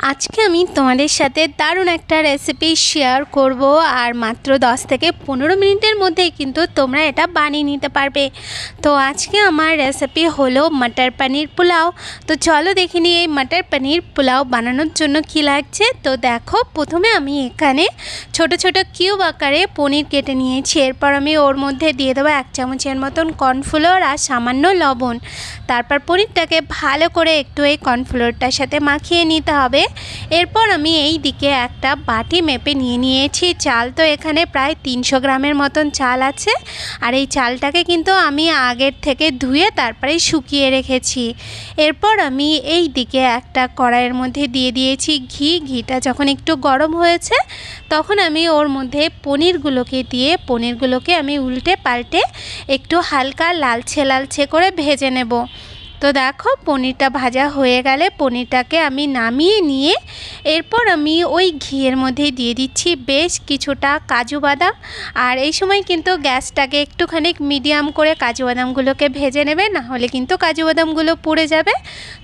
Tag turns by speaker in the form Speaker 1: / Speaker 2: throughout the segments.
Speaker 1: আজকে আমি তোমাদের সাথে দারুণ একটা রেসিপি শেয়ার করব আর মাত্র 10 থেকে 15 মিনিটের মধ্যেই কিন্তু তোমরা এটা বানিয়ে নিতে পারবে। তো আজকে আমার রেসিপি হলো মটর পনির পোলাও। তো চলো দেখে নিই এই মটর পনির পোলাও বানানোর জন্য কী লাগছে। তো দেখো, প্রথমে আমি এখানে ছোট ছোট কিউব আকারে পনির কেটে নিয়েছি। এরপর আমি ওর মধ্যে দিয়ে দেবো 1 চামচের মতন কর্নফ্লোর আর সামান্য লবণ। তারপর পনিরটাকে ভালো করে একটু এই কর্নফ্লোরটার সাথে মাখিয়ে নিতে হবে। এরপর আমি এই দিকে একটা বাটি মেপে নিয়ে নিয়েছি চাল। তো এখানে প্রায় 300 গ্রামের মতন চাল আছে। আর এই চালটাকে কিন্তু আমি আগের থেকে ধুয়ে তারপরে শুকিয়ে রেখেছি। এরপর আমি এই দিকে একটা কড়াইয়ের মধ্যে দিয়ে দিয়েছি ঘিটা যখন একটু গরম হয়েছে তখন আমি ওর মধ্যে পনিরগুলোকে আমি উল্টে পাল্টে একটু হালকা লালচে করে ভেজে নেব। তো দেখো, পনিরটা ভাজা হয়ে গেলে পনিরটাকে আমি নামিয়ে নিয়ে এরপর আমি ওই ঘিয়ের মধ্যে দিয়ে দিচ্ছি বেশ কিছুটা কাজু বাদাম। আর এই সময় কিন্তু গ্যাসটাকে একটুখানি মিডিয়াম করে কাজু বাদামগুলোকে ভেজে নেবে, না হলে কিন্তু কাজু বাদামগুলো পুড়ে যাবে।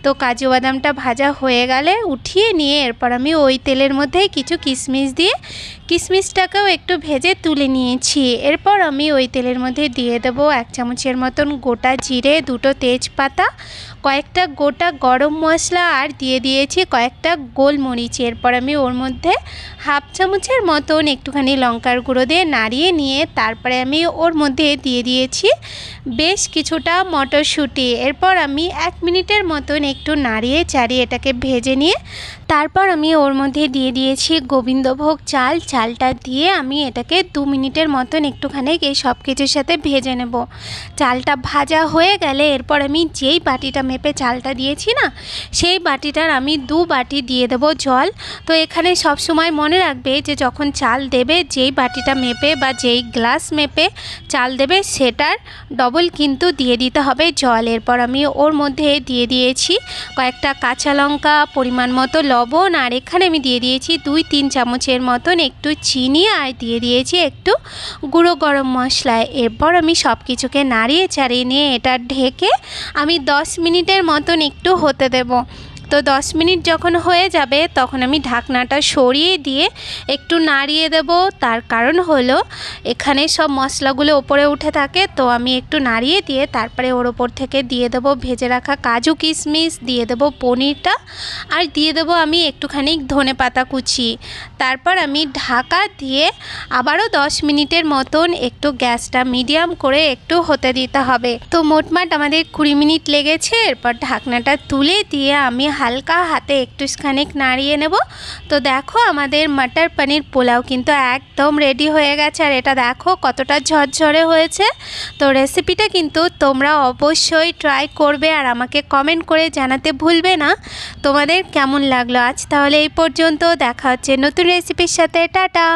Speaker 1: তো কাজু বাদামটা ভাজা হয়ে গেলে উঠিয়ে নিয়ে এরপর আমি ওই তেলের মধ্যে কিছু কিশমিশ দিয়ে কিশমিশটাকেও একটু ভেজে তুলে নিয়েছি। এরপর আমি ওই তেলের মধ্যে দিয়ে দেবো 1 চামচের মতন গোটা জিরে, 2টো তেজপাতা, কয়েকটা গোটা গরম মশলা আর দিয়ে দিয়েছি কয়েকটা গোলমরিচ। এরপর আমি ওর মধ্যে 1/2 চামচের মতন একটুখানি লঙ্কার গুঁড়ো দিয়ে নাড়িয়ে নিয়ে তারপরে আমি ওর মধ্যে দিয়ে দিয়েছি বেশ কিছুটা মটরশুঁটি। এরপর আমি 1 মিনিটের মতন একটু নাড়িয়ে চাড়িয়ে এটাকে ভেজে নিয়ে তারপর আমি ওর মধ্যে দিয়ে দিয়েছি গোবিন্দভোগ চালটা দিয়ে আমি এটাকে 2 মিনিটের মতন একটুখানি এই সব কিছুর সাথে ভেজে নেব। চালটা ভাজা হয়ে গেলে এরপর আমি যেই বাটিটা মেপে চালটা দিয়েছি না, সেই বাটিটার আমি 2 বাটি দিয়ে দেব জল। তো এখানে সব সময় মনে রাখবে যে যখন চাল দেবে যেই বাটিটা মেপে বা যেই গ্লাস মেপে চাল দেবে সেটার ডবল কিন্তু দিয়ে দিতে হবে জল। এরপর আমি ওর মধ্যে দিয়ে দিয়েছি কয়েকটা কাঁচা লঙ্কা, পরিমাণ মতো লবণ, আর এখানে আমি দিয়ে দিয়েছি 2-3 চামচের মতন একটু চিনি, আর দিয়ে দিয়েছি একটু গুঁড়ো গরম মশলা। এরপর আমি সব কিছুকে নাড়িয়ে চাড়িয়ে নিয়ে এটা ঢেকে আমি 10 মিনিটের মতন একটু হতে দেব। তো 10 মিনিট যখন হয়ে যাবে তখন আমি ঢাকনাটা সরিয়ে দিয়ে একটু নাড়িয়ে দেব। তার কারণ হলো এখানে সব মশলাগুলো ওপরে উঠে থাকে, তো আমি একটু নাড়িয়ে দিয়ে তারপরে ওর ওপর থেকে দিয়ে দেব ভেজে রাখা কাজু কিশমিশ, দিয়ে দেব পনিরটা, আর দিয়ে দেব আমি একটুখানি ধনেপাতা কুচি। তারপর আমি ঢাকা দিয়ে আবারও 10 মিনিটের মতন একটু গ্যাসটা মিডিয়াম করে একটু হতে দিতে হবে। তো মোটমাট আমাদের 20 মিনিট লেগেছে। এরপর ঢাকনাটা তুলে দিয়ে আমি হালকা হাতে একটুখানি নাড়িয়ে নেব। তো দেখো, আমাদের মটর পনির পোলাও কিন্তু একদম রেডি হয়ে গেছে। আর এটা দেখো কতটা ঝরঝরে হয়েছে। তো রেসিপিটা কিন্তু তোমরা অবশ্যই ট্রাই করবে আর আমাকে কমেন্ট করে জানাতে ভুলবে না তোমাদের কেমন লাগলো। আজ তাহলে এই পর্যন্ত, দেখা হচ্ছে নতুন রেসিপির সাথে। টাটা।